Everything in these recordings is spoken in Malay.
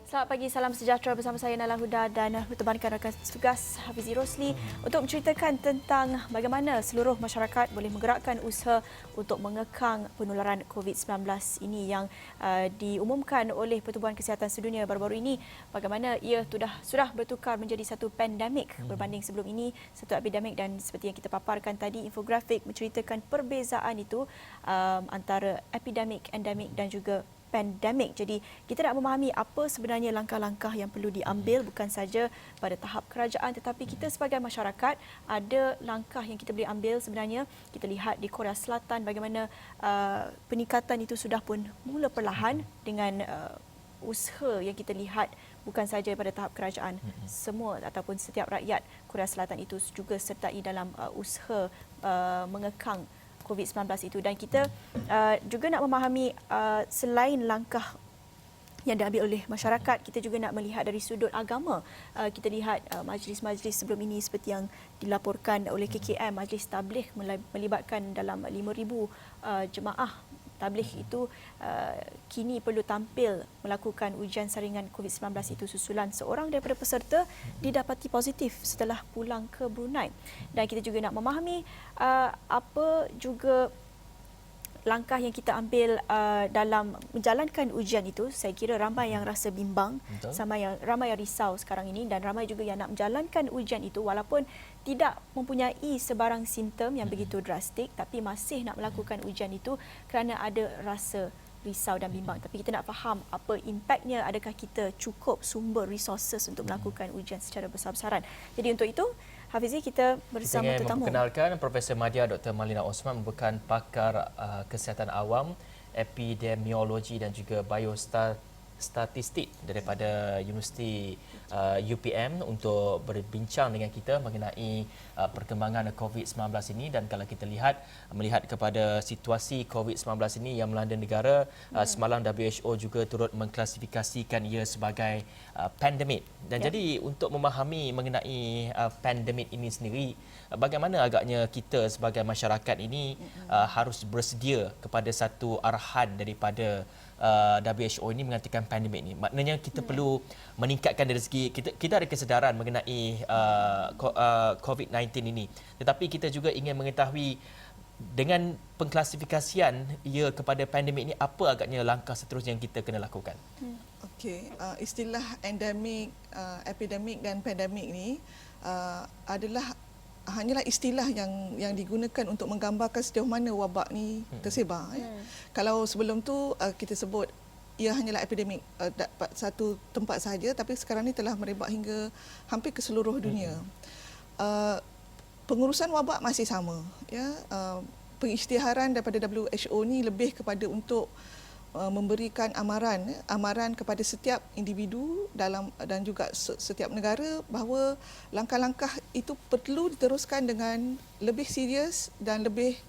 Selamat pagi, salam sejahtera bersama saya Nala Huda dan bertemankan rakan tugas Hafizi Rosli untuk menceritakan tentang bagaimana seluruh masyarakat boleh menggerakkan usaha untuk mengekang penularan COVID-19 ini yang diumumkan oleh Pertubuhan Kesihatan Sedunia baru-baru ini, bagaimana ia sudah bertukar menjadi satu pandemik berbanding sebelum ini satu epidemik. Dan seperti yang kita paparkan tadi, infografik menceritakan perbezaan itu antara epidemik, endemik dan juga pandemik. Jadi kita nak memahami apa sebenarnya langkah-langkah yang perlu diambil bukan saja pada tahap kerajaan tetapi kita sebagai masyarakat ada langkah yang kita boleh ambil sebenarnya. Kita lihat di Korea Selatan bagaimana peningkatan itu sudah pun mula perlahan dengan usaha yang kita lihat bukan saja pada tahap kerajaan, semua ataupun setiap rakyat Korea Selatan itu juga sertai dalam usaha mengekang COVID-19 itu. Dan kita juga nak memahami selain langkah yang diambil oleh masyarakat, kita juga nak melihat dari sudut agama. Kita lihat majlis-majlis sebelum ini seperti yang dilaporkan oleh KKM, Majlis Tabligh melibatkan dalam 5,000 jemaah tabligh itu kini perlu tampil melakukan ujian saringan COVID-19 itu susulan seorang daripada peserta didapati positif setelah pulang ke Brunei. Dan kita juga nak memahami apa juga langkah yang kita ambil dalam menjalankan ujian itu. Saya kira ramai yang rasa bimbang, ramai yang risau sekarang ini dan ramai juga yang nak menjalankan ujian itu walaupun tidak mempunyai sebarang simptom yang begitu drastik tapi masih nak melakukan ujian itu kerana ada rasa risau dan bimbang. Tapi kita nak faham apa impaknya, adakah kita cukup sumber resources untuk melakukan ujian secara besar-besaran. Jadi untuk itu Hafizi, kita bersama tetamu. Memperkenalkan Profesor Madya Dr. Malina Osman merupakan pakar kesihatan awam, epidemiologi dan juga biostatistik daripada Universiti UPM untuk berbincang dengan kita mengenai perkembangan COVID-19 ini. Dan kalau kita melihat kepada situasi COVID-19 ini yang melanda negara, semalam WHO juga turut mengklasifikasikan ia sebagai pandemik. Dan jadi untuk memahami mengenai pandemik ini sendiri, bagaimana agaknya kita sebagai masyarakat ini harus bersedia kepada satu arahan daripada WHO ini mengatakan pandemik ini. Maknanya kita perlu meningkatkan dari segi kita ada kesedaran mengenai COVID-19 ini. Tetapi kita juga ingin mengetahui dengan pengklasifikasian ia kepada pandemik ini, apa agaknya langkah seterusnya yang kita kena lakukan? Okey, istilah endemik, epidemik dan pandemik ni adalah hanyalah istilah yang digunakan untuk menggambarkan sejauh mana wabak ni tersebar. Kalau sebelum tu kita sebut ia hanyalah epidemik dapat satu tempat sahaja, tapi sekarang ni telah merebak hingga hampir ke seluruh dunia. Pengurusan wabak masih sama. Pengisytiharan daripada WHO ni lebih kepada untuk memberikan amaran kepada setiap individu dan juga setiap negara bahawa langkah-langkah itu perlu diteruskan dengan lebih serius dan lebih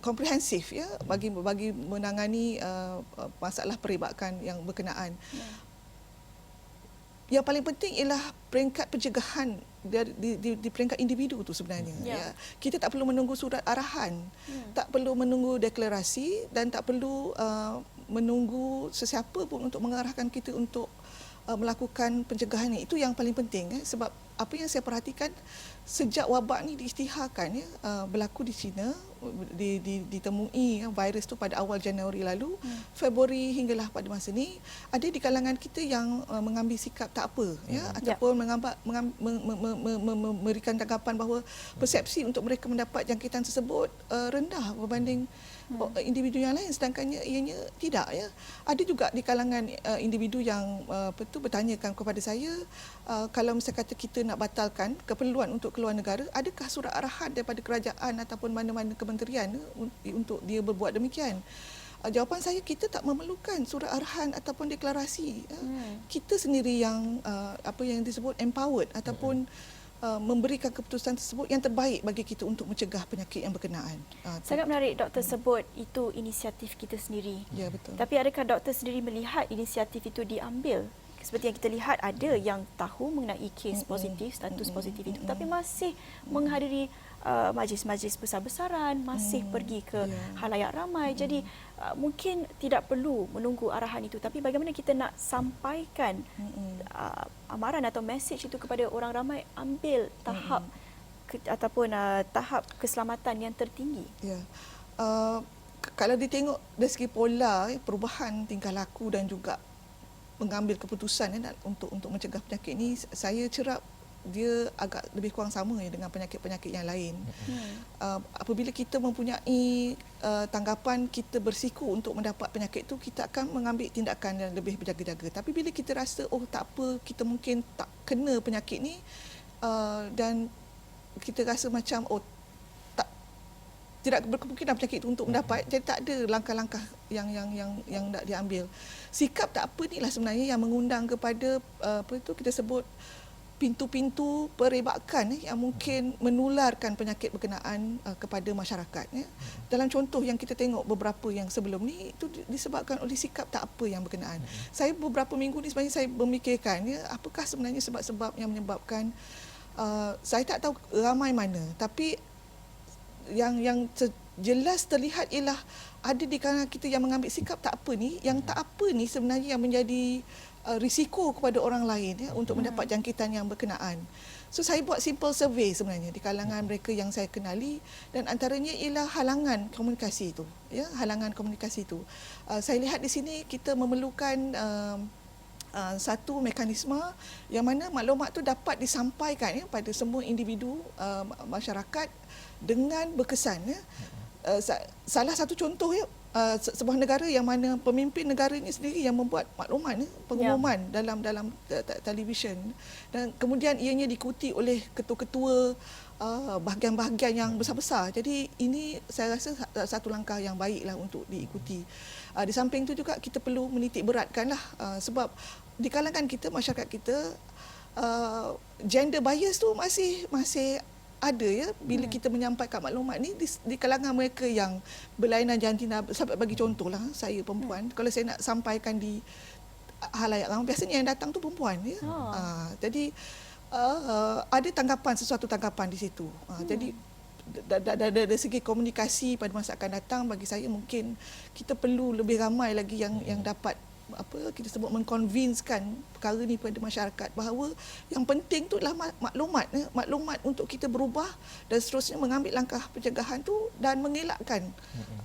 komprehensif bagi menangani masalah perebakan yang berkenaan. Yang paling penting ialah peringkat pencegahan di peringkat individu itu sebenarnya. Kita tak perlu menunggu surat arahan, tak perlu menunggu deklarasi dan tak perlu menunggu sesiapa pun untuk mengarahkan kita untuk melakukan pencegahan ini. Itu yang paling penting. Sebab apa yang saya perhatikan sejak wabak ni diisytiharkan berlaku di China, ditemui virus tu pada awal Januari lalu, Februari hinggalah pada masa ni ada di kalangan kita yang mengambil sikap tak apa ataupun memberikan tanggapan bahawa persepsi untuk mereka mendapat jangkitan tersebut rendah berbanding individu yang lain, sedangkannya ianya tidak. Ada juga di kalangan individu yang bertanyakan kepada saya, kalau misalnya kata kita nak batalkan keperluan untuk keluar negara, adakah surat arahan daripada kerajaan ataupun mana-mana kementerian untuk dia berbuat demikian? Jawapan saya, kita tak memerlukan surat arahan ataupun deklarasi. Kita sendiri yang apa yang disebut empowered ataupun memberikan keputusan tersebut yang terbaik bagi kita untuk mencegah penyakit yang berkenaan. Sangat menarik doktor sebut itu inisiatif kita sendiri. Ya, betul. Tapi adakah doktor sendiri melihat inisiatif itu diambil? Seperti yang kita lihat, ada yang tahu mengenai kes positif, status positif itu, tapi masih menghadiri majlis-majlis besar-besaran, masih pergi ke halayak ramai. Jadi mungkin tidak perlu menunggu arahan itu, tapi bagaimana kita nak sampaikan amaran atau mesej itu kepada orang ramai, ambil tahap ataupun tahap keselamatan yang tertinggi. Ya. Kalau ditengok dari segi pola perubahan tingkah laku dan juga mengambil keputusan untuk mencegah penyakit ini, saya cerap dia agak lebih kurang sama dengan penyakit-penyakit yang lain. Apabila kita mempunyai tanggapan kita bersiko untuk mendapat penyakit itu, kita akan mengambil tindakan yang lebih berjaga-jaga. Tapi bila kita rasa tak apa, kita mungkin tak kena penyakit ni, dan kita rasa macam tidak berkemungkinan penyakit itu untuk mendapat, jadi tak ada langkah-langkah yang nak diambil. Sikap tak apa inilah sebenarnya yang mengundang kepada kita sebut pintu-pintu perebakan yang mungkin menularkan penyakit berkenaan kepada masyarakat. Dalam contoh yang kita tengok beberapa yang sebelum ni, itu disebabkan oleh sikap tak apa yang berkenaan. Saya beberapa minggu ni sebenarnya saya memikirkan apakah sebenarnya sebab-sebab yang menyebabkan, saya tak tahu ramai mana, tapi yang jelas terlihat ialah ada di kalangan kita yang mengambil sikap tak apa ni, yang tak apa ni sebenarnya yang menjadi risiko kepada orang lain untuk mendapat jangkitan yang berkenaan. So saya buat simple survey sebenarnya di kalangan mereka yang saya kenali, dan antaranya ialah halangan komunikasi itu. Halangan komunikasi itu. Saya lihat di sini kita memerlukan satu mekanisme yang mana maklumat itu dapat disampaikan pada semua individu masyarakat dengan berkesan. Salah satu contoh sebuah negara yang mana pemimpin negara ini sendiri yang membuat maklumat, pengumuman dalam televisyen, dan kemudian ianya diikuti oleh ketua-ketua bahagian-bahagian yang besar-besar. Jadi ini saya rasa satu langkah yang baiklah untuk diikuti. Di samping itu juga kita perlu menitik beratkanlah, sebab di kalangan kita, masyarakat kita, gender bias tu masih ada bila kita menyampaikan maklumat ni di kalangan mereka yang berlainan jantina. Sampai bagi contohlah, saya perempuan, kalau saya nak sampaikan di halayak ramai, biasanya yang datang tu perempuan. Jadi ada sesuatu tanggapan di situ. Jadi dari segi komunikasi pada masa akan datang, bagi saya mungkin kita perlu lebih ramai lagi yang dapat kita sebut mengconvincekan perkara ni pada masyarakat, bahawa yang penting tu adalah maklumat untuk kita berubah dan seterusnya mengambil langkah pencegahan tu dan mengelakkan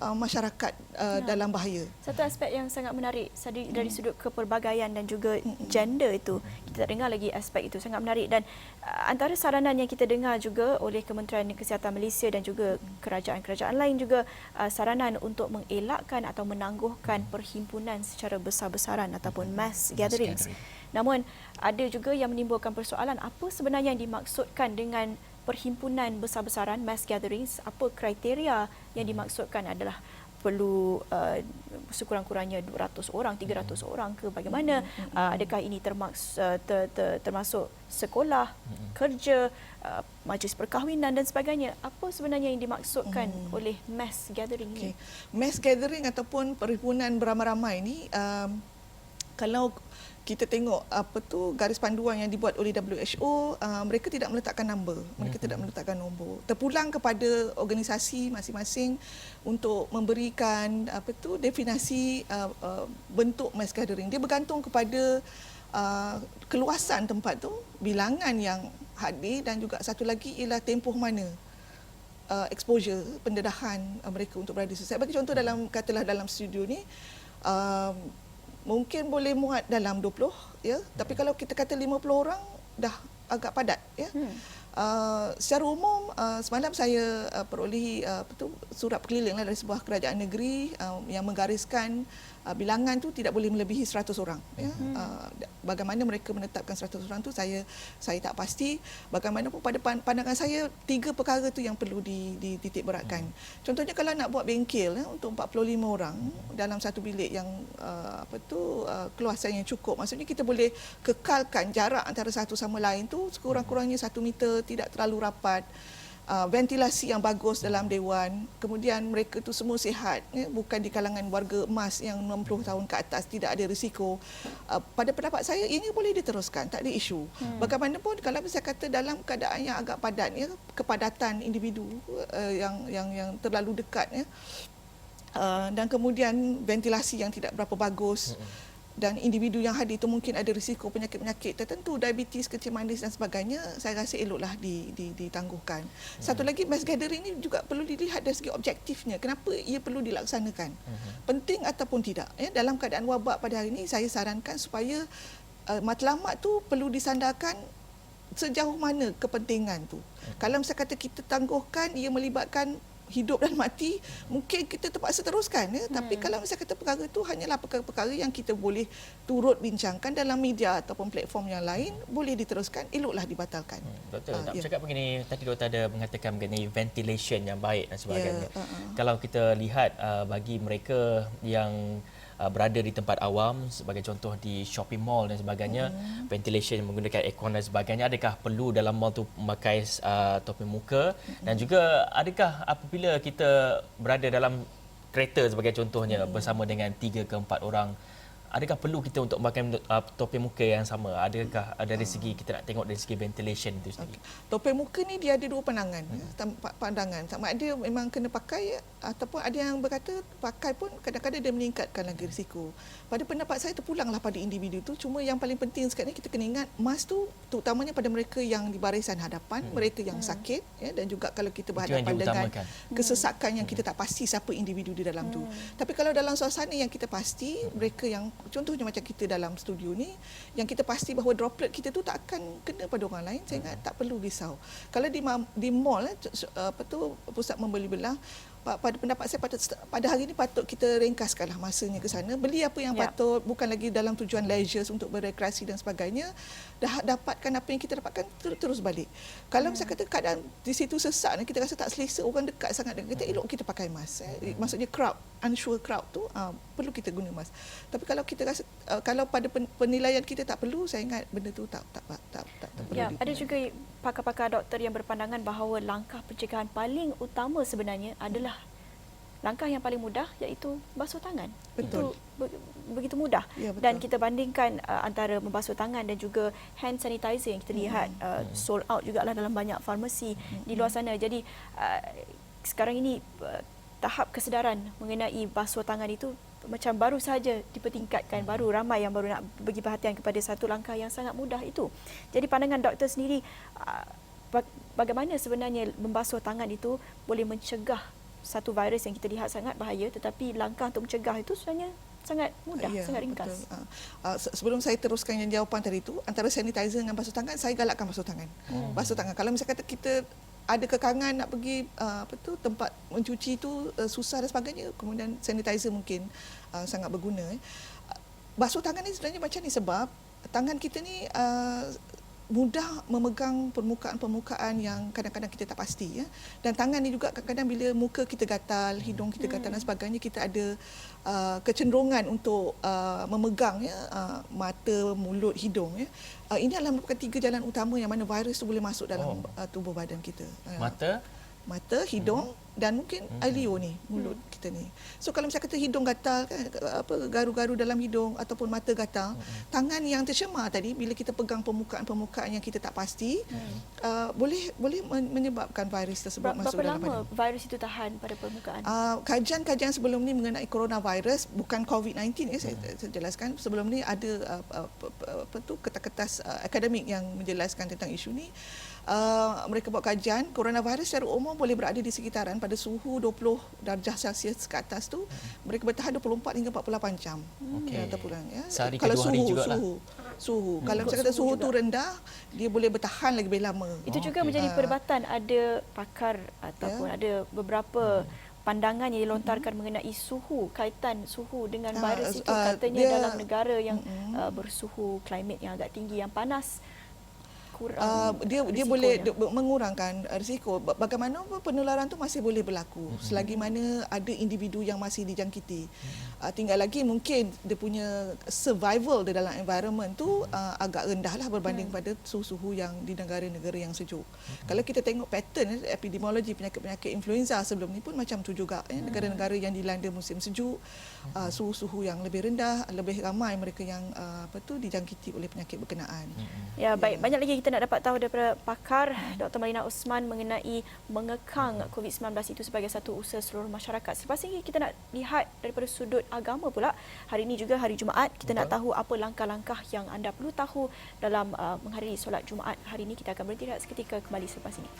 masyarakat dalam bahaya. Satu aspek yang sangat menarik dari sudut kepelbagaian dan juga gender itu, kita tak dengar lagi aspek itu, sangat menarik. Dan antara saranan yang kita dengar juga oleh Kementerian Kesihatan Malaysia dan juga kerajaan-kerajaan lain juga, saranan untuk mengelakkan atau menangguhkan perhimpunan secara besar-besaran ataupun mass gatherings. Namun ada juga yang menimbulkan persoalan, apa sebenarnya yang dimaksudkan dengan perhimpunan besar-besaran, mass gatherings? Apa kriteria yang dimaksudkan? Adalah perlu sekurang-kurangnya 200 orang, 300 orang ke bagaimana? Adakah ini termasuk sekolah, kerja, majlis perkahwinan dan sebagainya? Apa sebenarnya yang dimaksudkan oleh mass gathering ini? Mass gathering ataupun perhimpunan beramai-ramai ni, kalau kita tengok garis panduan yang dibuat oleh WHO, mereka tidak meletakkan nombor. Terpulang kepada organisasi masing-masing untuk memberikan definisi bentuk mass gathering. Dia bergantung kepada keluasan tempat tu, bilangan yang hadir, dan juga satu lagi ialah tempoh mana exposure, pendedahan mereka untuk berada. Saya bagi contoh, dalam studio ni mungkin boleh muat dalam 20, tapi kalau kita kata 50 orang dah agak padat, secara umum semalam saya perolehi surat perkeliling dari sebuah kerajaan negeri yang menggariskan bilangan tu tidak boleh melebihi 100 orang. Bagaimana mereka menetapkan 100 orang tu saya tak pasti. Bagaimanapun pada pandangan saya, 3 perkara tu yang perlu dititik beratkan. Contohnya kalau nak buat bengkel untuk 45 orang dalam satu bilik yang keluasan yang cukup, maksudnya kita boleh kekalkan jarak antara satu sama lain tu sekurang-kurangnya 1 meter, tidak terlalu rapat. ventilasi yang bagus dalam dewan, kemudian mereka tu semua sihat, ya, bukan di kalangan warga emas yang 60 tahun ke atas, tidak ada risiko. Pada pendapat saya ini boleh diteruskan, tak ada isu. Bagaimanapun kalau saya kata dalam keadaan yang agak padat, ya, kepadatan individu yang terlalu dekat, ya, dan kemudian ventilasi yang tidak berapa bagus, dan individu yang hadir itu mungkin ada risiko penyakit-penyakit tertentu, diabetes, kencing manis dan sebagainya, saya rasa eloklah ditangguhkan. Satu lagi, mass gathering ini juga perlu dilihat dari segi objektifnya. Kenapa ia perlu dilaksanakan? Penting ataupun tidak. Ya, dalam keadaan wabak pada hari ini, saya sarankan supaya matlamat tu perlu disandarkan sejauh mana kepentingan tu. Kalau misalnya kata kita tangguhkan, ia melibatkan hidup dan mati, mungkin kita terpaksa teruskan, ya. Tapi kalau misalnya kata perkara itu hanyalah perkara-perkara yang kita boleh turut bincangkan dalam media ataupun platform yang lain, boleh diteruskan, eloklah dibatalkan. Doktor, nak bercakap begini, tadi doktor ada mengatakan mengenai ventilation yang baik dan sebagainya. Kalau kita lihat bagi mereka yang berada di tempat awam, sebagai contoh di shopping mall dan sebagainya, ventilation menggunakan aircon dan sebagainya, adakah perlu dalam mall tu memakai topi muka, dan juga adakah apabila kita berada dalam kereta sebagai contohnya bersama dengan 3 ke 4 orang, adakah perlu kita untuk memakai topi muka yang sama? Adakah dari segi kita nak tengok dari segi ventilation itu sendiri? Topi muka ni dia ada 2 pandangan. Pandangan sama ada memang kena pakai, ataupun ada yang berkata pakai pun kadang-kadang dia meningkatkan lagi risiko. Pada pendapat saya terpulanglah pada individu tu. Cuma yang paling penting sekarang ni kita kena ingat, mask tu terutamanya pada mereka yang di barisan hadapan, mereka yang sakit, ya, dan juga kalau kita berhadapan dengan kesesakan yang kita tak pasti siapa individu di dalam tu. Tapi kalau dalam suasana yang kita pasti, mereka yang contohnya macam kita dalam studio ni, yang kita pasti bahawa droplet kita tu tak akan kena pada orang lain, saya ingat tak perlu risau. Kalau di mall, pusat membeli belah, pada pendapat saya pada hari ini patut kita ringkaskanlah masanya ke sana, beli apa yang patut, bukan lagi dalam tujuan leisure untuk berekreasi dan sebagainya, dah dapatkan apa yang kita dapatkan, terus balik. Kalau misalnya kata keadaan di situ sesak, kita rasa tak selesa, orang dekat sangat dengan kita, elok kita pakai mask. Maksudnya crowd, unsure crowd tu perlu kita guna mask. Tapi kalau kita rasa kalau pada penilaian kita tak perlu, saya ingat benda tu tak perlu. Ya, ada juga pakar-pakar doktor yang berpandangan bahawa langkah pencegahan paling utama sebenarnya adalah langkah yang paling mudah, iaitu basuh tangan. Betul. Itu begitu mudah. Ya, betul. Dan kita bandingkan antara membasuh tangan dan juga hand sanitizer yang kita lihat sold out jugalah dalam banyak farmasi di luar sana. Jadi sekarang ini tahap kesedaran mengenai basuh tangan itu macam baru saja dipertingkatkan, baru ramai yang baru nak bagi perhatian kepada satu langkah yang sangat mudah itu. Jadi pandangan doktor sendiri, bagaimana sebenarnya membasuh tangan itu boleh mencegah satu virus yang kita lihat sangat bahaya, tetapi langkah untuk mencegah itu sebenarnya sangat mudah, sangat ringkas. Sebelum saya teruskan yang jawapan tadi itu, antara sanitizer dengan basuh tangan, saya galakkan basuh tangan. Basuh tangan. Kalau misalnya kata kita ada kekangan nak pergi tempat mencuci tu susah dan sebagainya, kemudian sanitizer mungkin sangat berguna. Basuh tangan ni sebenarnya macam ni sebab tangan kita ni mudah memegang permukaan-permukaan yang kadang-kadang kita tak pasti, ya. Dan tangan ni juga kadang-kadang bila muka kita gatal, hidung kita gatal dan sebagainya, kita ada kecenderungan untuk memegang, ya, mata, mulut, hidung, ya. Ini adalah merupakan 3 jalan utama yang mana virus tu boleh masuk dalam tubuh badan kita. Mata, hidung dan mungkin alio ni, mulut kita ni. So kalau misalnya kata hidung gatal, garu-garu dalam hidung ataupun mata gatal, tangan yang tercemar tadi bila kita pegang permukaan-permukaan yang kita tak pasti, boleh menyebabkan virus tersebut masuk dalam badan. Berapa lama virus itu tahan pada permukaan? Kajian-kajian sebelum ni mengenai coronavirus, bukan COVID-19, ya, saya jelaskan. Sebelum ni ada kertas-kertas akademik yang menjelaskan tentang isu ni. Mereka buat kajian, coronavirus secara umum boleh berada di sekitaran pada suhu 20 darjah Celsius ke atas tu, mereka bertahan 24 hingga 48 jam. Ya. Sehari kalau ke 2 hari jugalah. Suhu. Kalau misalnya kata suhu tu rendah, dia boleh bertahan lagi lebih lama. Itu juga menjadi perdebatan. Ada pakar ataupun ada beberapa pandangan yang dilontarkan mengenai suhu, kaitan suhu dengan virus itu. Katanya dalam negara yang bersuhu klimat yang agak tinggi, yang panas, dia boleh mengurangkan risiko. Bagaimanapun penularan tu masih boleh berlaku selagi mana ada individu yang masih dijangkiti. Tinggal lagi mungkin dia punya survival di dalam environment tu agak rendah lah berbanding pada suhu-suhu yang di negara-negara yang sejuk. Kalau kita tengok pattern epidemiologi penyakit-penyakit influenza sebelum ni pun macam tu juga. Negara-negara yang dilanda musim sejuk, suhu-suhu yang lebih rendah, lebih ramai mereka yang dijangkiti oleh penyakit berkenaan. Ya, baik. Banyak lagi kita nak dapat tahu daripada pakar Dr. Malina Osman mengenai mengekang COVID-19 itu sebagai satu usaha seluruh masyarakat. Selepas ini kita nak lihat daripada sudut agama pula. Hari ini juga hari Jumaat, kita nak tahu apa langkah-langkah yang anda perlu tahu dalam menghadiri solat Jumaat hari ini. Kita akan berhenti rehat seketika, kembali selepas ini.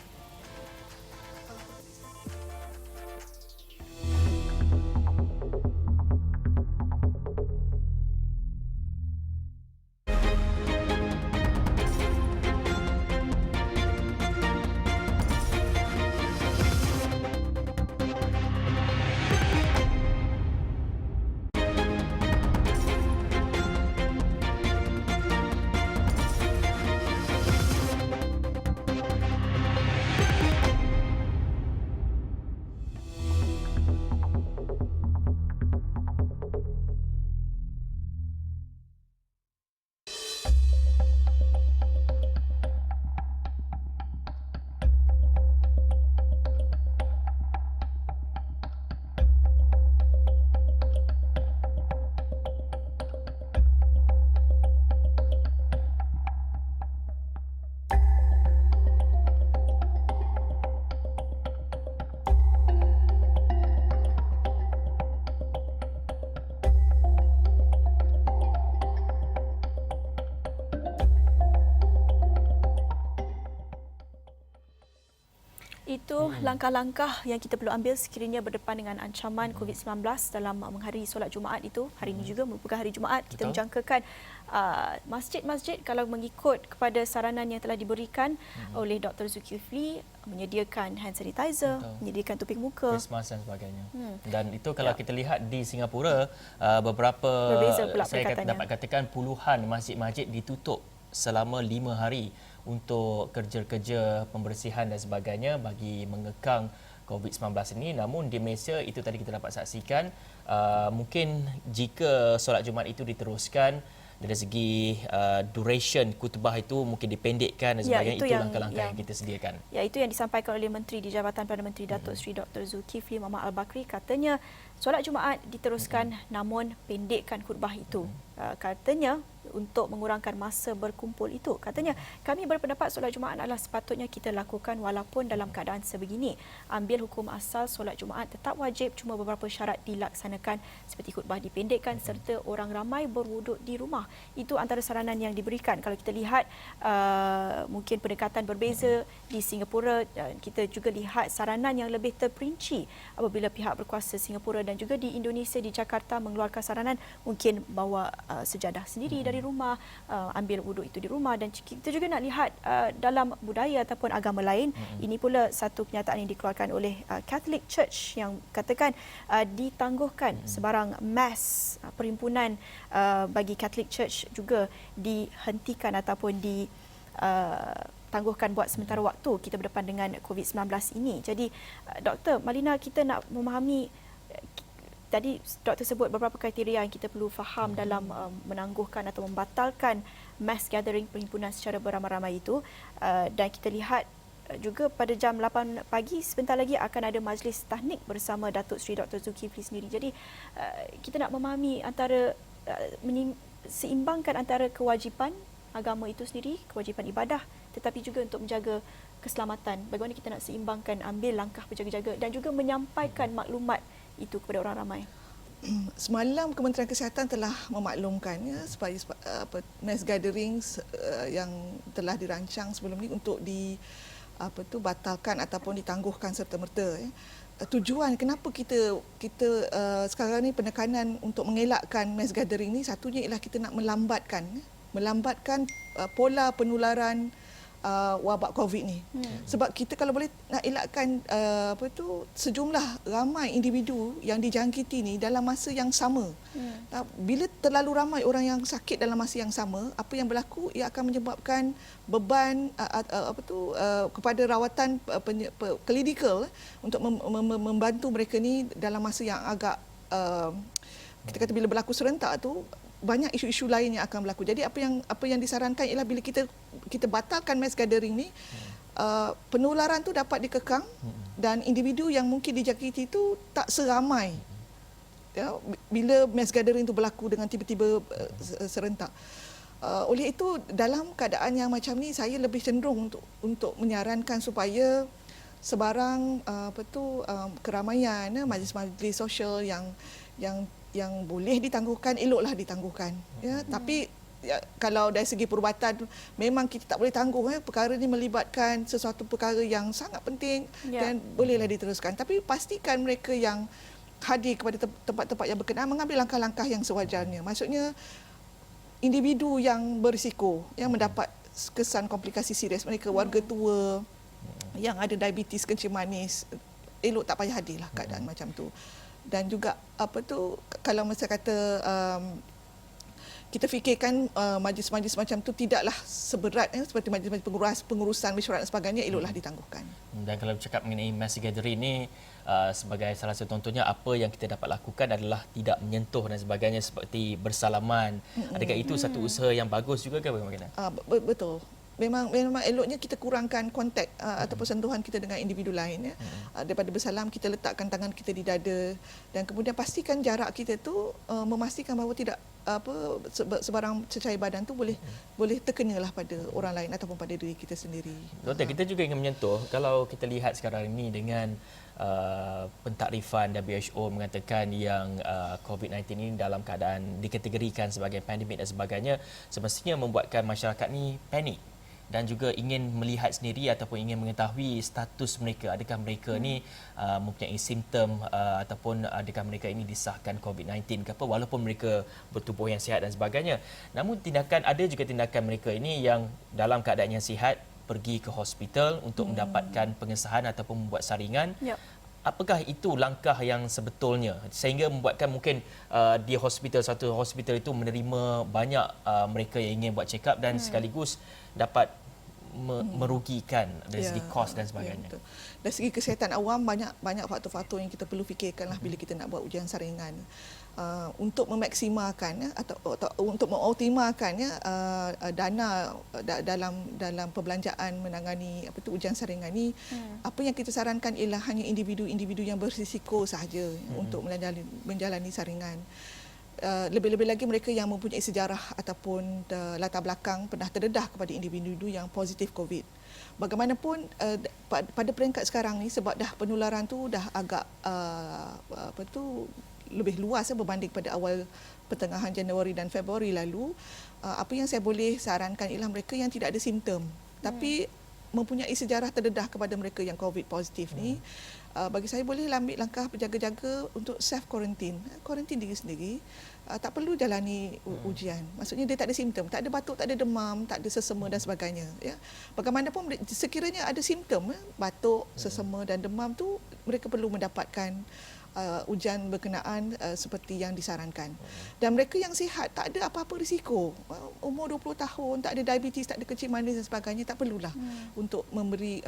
Itu langkah-langkah yang kita perlu ambil sekiranya berdepan dengan ancaman COVID-19 dalam menghadiri solat Jumaat itu. Hari ini juga merupakan hari Jumaat. Kita menjangkakan masjid-masjid kalau mengikut kepada saranan yang telah diberikan oleh Dr. Zulkifli, menyediakan hand sanitizer, menyediakan tuping muka, face mask dan sebagainya. Dan itu kalau kita lihat di Singapura, beberapa saya dapat katakan puluhan masjid-masjid ditutup selama 5 hari untuk kerja-kerja pembersihan dan sebagainya bagi mengekang COVID-19 ini. Namun di Malaysia itu tadi kita dapat saksikan, mungkin jika solat Jumaat itu diteruskan dari segi duration khutbah itu mungkin dipendekkan dan sebagainya, itu langkah-langkah yang kita sediakan. Ya, itu yang disampaikan oleh Menteri di Jabatan Perdana Menteri Datuk Seri Dr. Zulkifli Muhammad Al-Bakri. Katanya solat Jumaat diteruskan namun pendekkan khutbah itu. Katanya untuk mengurangkan masa berkumpul itu. Katanya, kami berpendapat solat Jumaat adalah sepatutnya kita lakukan walaupun dalam keadaan sebegini. Ambil hukum asal solat Jumaat tetap wajib, cuma beberapa syarat dilaksanakan seperti khutbah dipendekkan serta orang ramai berwuduk di rumah. Itu antara saranan yang diberikan. Kalau kita lihat mungkin pendekatan berbeza di Singapura, kita juga lihat saranan yang lebih terperinci apabila pihak berkuasa Singapura dan juga di Indonesia, di Jakarta mengeluarkan saranan mungkin bawa sejadah sendiri dari rumah, ambil wuduk itu di rumah. Dan kita juga nak lihat dalam budaya ataupun agama lain, ini pula satu kenyataan yang dikeluarkan oleh Catholic Church yang katakan ditangguhkan sebarang mass perhimpunan bagi Catholic Church juga dihentikan ataupun tangguhkan buat sementara waktu kita berdepan dengan COVID-19 ini. Jadi Dr. Malina, kita nak memahami, tadi doktor sebut beberapa kriteria yang kita perlu faham dalam menangguhkan atau membatalkan mass gathering perhimpunan secara beramai-ramai itu, dan kita lihat juga pada jam 8 pagi sebentar lagi akan ada majlis tahnik bersama Datuk Seri Dr. Zulkifli sendiri. Jadi kita nak memahami antara seimbangkan antara kewajipan agama itu sendiri, kewajipan ibadah, tetapi juga untuk menjaga keselamatan. Bagaimana kita nak seimbangkan, ambil langkah berjaga-jaga dan juga menyampaikan maklumat itu kepada orang ramai. Semalam Kementerian Kesihatan telah memaklumkan supaya mass gatherings yang telah dirancang sebelum ini untuk batalkan ataupun ditangguhkan serta-merta. Tujuan kenapa kita sekarang ni penekanan untuk mengelakkan mass gathering ni, satunya ialah kita nak melambatkan pola penularan wabak COVID ni. Sebab kita kalau boleh nak elakkan sejumlah ramai individu yang dijangkiti ni dalam masa yang sama. Bila terlalu ramai orang yang sakit dalam masa yang sama, apa yang berlaku ia akan menyebabkan beban kepada rawatan klinikal untuk membantu mereka ni dalam masa yang agak kita kata bila berlaku serentak tu banyak isu-isu lain yang akan berlaku. Jadi apa yang disarankan ialah bila kita batalkan mass gathering ni, penularan tu dapat dikekang dan individu yang mungkin dijangkiti itu tak seramai ya, bila mass gathering tu berlaku dengan tiba-tiba serentak. Oleh itu dalam keadaan yang macam ni saya lebih cenderung untuk menyarankan supaya sebarang keramaian, majlis-majlis sosial yang boleh ditangguhkan, eloklah ditangguhkan. Ya, tapi ya, kalau dari segi perubatan memang kita tak boleh tangguh. Perkara ini melibatkan sesuatu perkara yang sangat penting dan bolehlah diteruskan. Tapi pastikan mereka yang hadir kepada tempat-tempat yang berkenaan mengambil langkah-langkah yang sewajarnya. Maksudnya individu yang berisiko, yang mendapat kesan komplikasi serius, mereka warga tua, yang ada diabetes, kencing manis, elok tak payah hadirlah keadaan macam tu. Dan juga kalau masa kata kita fikirkan majlis-majlis macam tu tidaklah seberat seperti majlis-majlis pengurusan mesyuarat dan sebagainya, eloklah ditangguhkan. Dan kalau bercakap mengenai mass gathering ni, sebagai salah satu contohnya, apa yang kita dapat lakukan adalah tidak menyentuh dan sebagainya seperti bersalaman. Adakah itu satu usaha yang bagus juga ke bagaimana? Betul. Memang eloknya kita kurangkan kontak ataupun sentuhan kita dengan individu lain. Daripada bersalam, kita letakkan tangan kita di dada dan kemudian pastikan jarak kita tu memastikan bahawa tidak sebarang cecair badan tu boleh terkenalah pada orang lain ataupun pada diri kita sendiri. Doktor, kita juga ingin menyentuh, kalau kita lihat sekarang ini dengan pentakrifan WHO mengatakan yang COVID-19 ini dalam keadaan dikategorikan sebagai pandemik dan sebagainya, semestinya membuatkan masyarakat ni panik dan juga ingin melihat sendiri ataupun ingin mengetahui status mereka. Adakah mereka ni mempunyai simptom ataupun adakah mereka ini disahkan COVID-19 ke apa, walaupun mereka bertubuh yang sihat dan sebagainya. Namun ada juga tindakan mereka ini yang dalam keadaan yang sihat pergi ke hospital untuk mendapatkan pengesahan ataupun membuat saringan. Apakah itu langkah yang sebetulnya sehingga membuatkan mungkin di satu hospital itu menerima banyak mereka yang ingin buat check up dan sekaligus dapat merugikan dari segi kos dan sebagainya. Ya, dari segi kesihatan awam banyak faktor-faktor yang kita perlu fikirkanlah bila kita nak buat ujian saringan. Untuk memaksimalkan atau untuk mengoptimalkan dana dalam perbelanjaan menangani ujian saringan ni, apa yang kita sarankan ialah hanya individu-individu yang berisiko sahaja untuk menjalani saringan. Lebih-lebih lagi mereka yang mempunyai sejarah ataupun latar belakang pernah terdedah kepada individu yang positif COVID. Bagaimanapun pada peringkat sekarang ni, sebab dah penularan tu dah agak lebih luas berbanding pada awal pertengahan Januari dan Februari lalu, apa yang saya boleh sarankan ialah mereka yang tidak ada simptom tapi mempunyai sejarah terdedah kepada mereka yang COVID positif ni, bagi saya boleh ambil langkah berjaga-jaga untuk self quarantine diri sendiri. Tak perlu jalani ujian. Maksudnya dia tak ada simptom, tak ada batuk, tak ada demam, tak ada sesama dan sebagainya. Ya. Bagaimanapun sekiranya ada simptom, batuk, sesama dan demam tu, mereka perlu mendapatkan ujian berkenaan seperti yang disarankan. Dan mereka yang sihat, tak ada apa-apa risiko. Umur 20 tahun, tak ada diabetes, tak ada kencing manis dan sebagainya, tak perlulah untuk memberi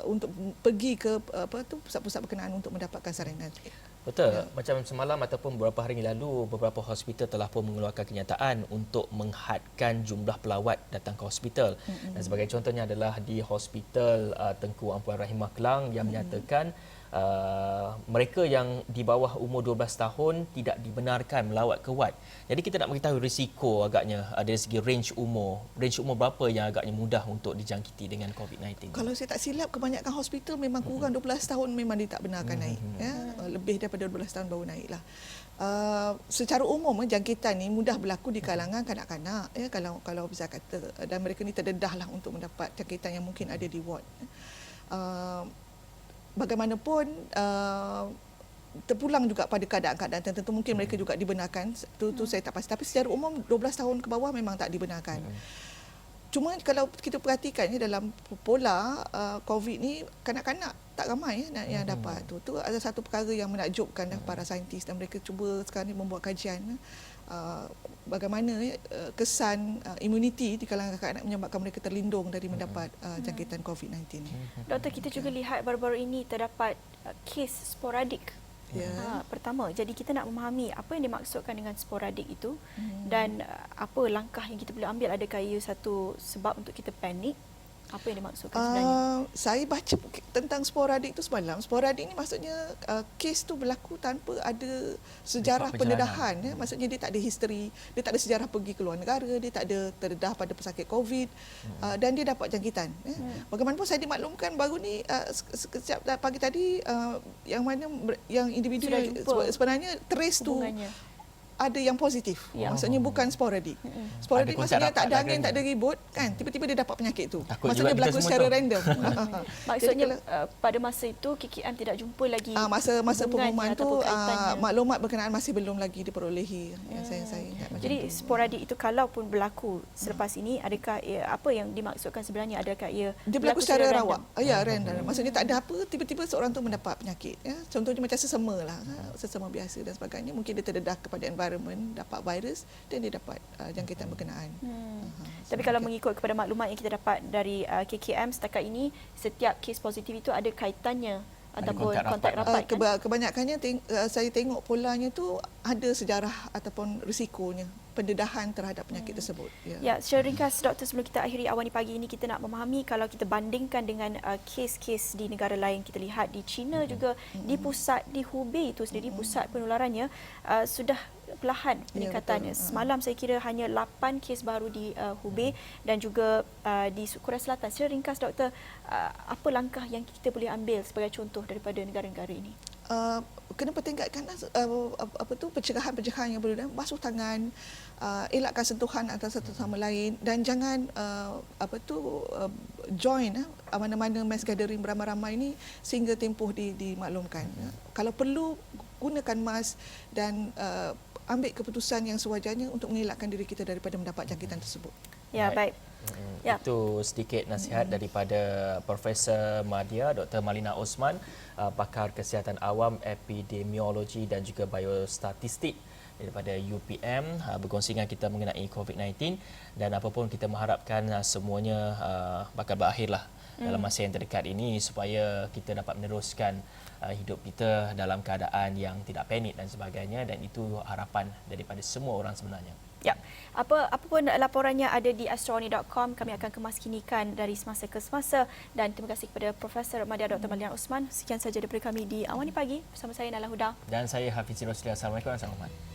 untuk pergi ke pusat-pusat berkenaan untuk mendapatkan saringan. Betul. Macam semalam ataupun beberapa hari lalu, beberapa hospital telah pun mengeluarkan kenyataan untuk menghadkan jumlah pelawat datang ke hospital. Dan sebagai contohnya adalah di Hospital Tengku Ampuan Rahimah Kelang yang menyatakan mereka yang di bawah umur 12 tahun tidak dibenarkan melawat ke wad. Jadi kita nak mengetahui risiko agaknya dari segi range umur berapa yang agaknya mudah untuk dijangkiti dengan COVID-19. Kalau saya tak silap, kebanyakan hospital memang kurang 12 tahun memang dia tak benarkan naik. Ya? Lebih daripada 12 tahun baru naiklah. Secara umum jangkitan ni mudah berlaku di kalangan kanak-kanak, ya, kalau bisa kata, dan mereka ni terdedahlah untuk mendapat jangkitan yang mungkin ada di ward. Bagaimanapun terpulang juga pada keadaan-keadaan tertentu mungkin mereka juga dibenarkan, tu saya tak pasti, tapi secara umum 12 tahun ke bawah memang tak dibenarkan. Cuma kalau kita perhatikan dalam pola COVID ni, kanak-kanak tak ramai yang dapat tu. Tu ada satu perkara yang menakjubkan para saintis, dan mereka cuba sekarang ni membuat kajian bagaimana kesan imuniti di kalangan kanak-kanak menyebabkan mereka terlindung dari mendapat jangkitan COVID-19. Doktor, kita juga lihat baru-baru ini terdapat kes sporadik. Pertama, jadi kita nak memahami apa yang dimaksudkan dengan sporadik itu dan apa langkah yang kita boleh ambil. Adakah ia satu sebab untuk kita panik? Apa yang dimaksudkan sebenarnya? Saya baca tentang sporadik itu semalam. Sporadik ni maksudnya kes tu berlaku tanpa ada sejarah pendedahan. Maksudnya dia tak ada history, dia tak ada sejarah pergi ke luar negara, dia tak ada terdedah pada pesakit COVID dan dia dapat jangkitan. Bagaimanapun saya dimaklumkan baru ni sekejap pagi tadi yang mana yang individu sebenarnya trace tu ada yang positif. Maksudnya bukan sporadik. Sporadik maksudnya tak ada angin, tak ada ribut kan. Tiba-tiba dia dapat penyakit tu. Maksudnya berlaku secara random. Maksudnya pada masa itu KKM tidak jumpa lagi masa pengumuman tu maklumat berkenaan masih belum lagi diperolehi. Saya ingat. Jadi sporadik itu kalau pun berlaku selepas ini, adakah apa yang dimaksudkan sebenarnya? Adakah ia berlaku secara rawak? Ya, random. Maksudnya tak ada apa, tiba-tiba seorang tu mendapat penyakit. Contohnya macam sesama lah, sesama biasa dan sebagainya. Mungkin dia terdedah kepada environment, dapat virus dan dia dapat jangkitan berkenaan. Tapi kalau mengikut kepada maklumat yang kita dapat dari KKM setakat ini, setiap kes positif itu ada kaitannya ataupun kontak rapat. Kebanyakannya saya tengok polanya tu ada sejarah ataupun risikonya pendedahan terhadap penyakit tersebut. Ya, secara ringkas Doktor, sebelum kita akhiri Awani Pagi ini, kita nak memahami kalau kita bandingkan dengan kes-kes di negara lain, kita lihat di China juga, di Hubei itu sendiri pusat penularannya sudah perlahan peningkatannya. Semalam saya kira hanya 8 kes baru di Hubei dan juga di Korea Selatan. Secara ringkas Doktor, apa langkah yang kita boleh ambil sebagai contoh daripada negara-negara ini? Kena pertingkatkan pencegahan yang boleh, basuh tangan, elakkan sentuhan antara satu sama lain dan jangan join mana-mana mass gathering beramai-ramai ini sehingga tempoh dimaklumkan. Kalau perlu gunakan mask dan ambil keputusan yang sewajarnya untuk mengelakkan diri kita daripada mendapat jangkitan tersebut. Ya, baik. Itu sedikit nasihat daripada Profesor Madya, Dr. Malina Osman, pakar kesihatan awam, epidemiologi dan juga biostatistik daripada UPM, berkongsi dengan kita mengenai COVID-19 dan apapun kita mengharapkan semuanya bakal berakhirlah dalam masa yang terdekat ini supaya kita dapat meneruskan hidup kita dalam keadaan yang tidak panik dan sebagainya, dan itu harapan daripada semua orang sebenarnya. Ya, apapun laporannya ada di astroawani.com. Kami akan kemaskinikan dari semasa ke semasa. Dan terima kasih kepada Profesor Madya Dr. Malina Osman. Sekian saja daripada kami di Awani Pagi. Bersama saya Nala Huda. Dan saya Hafiz Rosli. Assalamualaikum warahmatullahi wabarakatuh.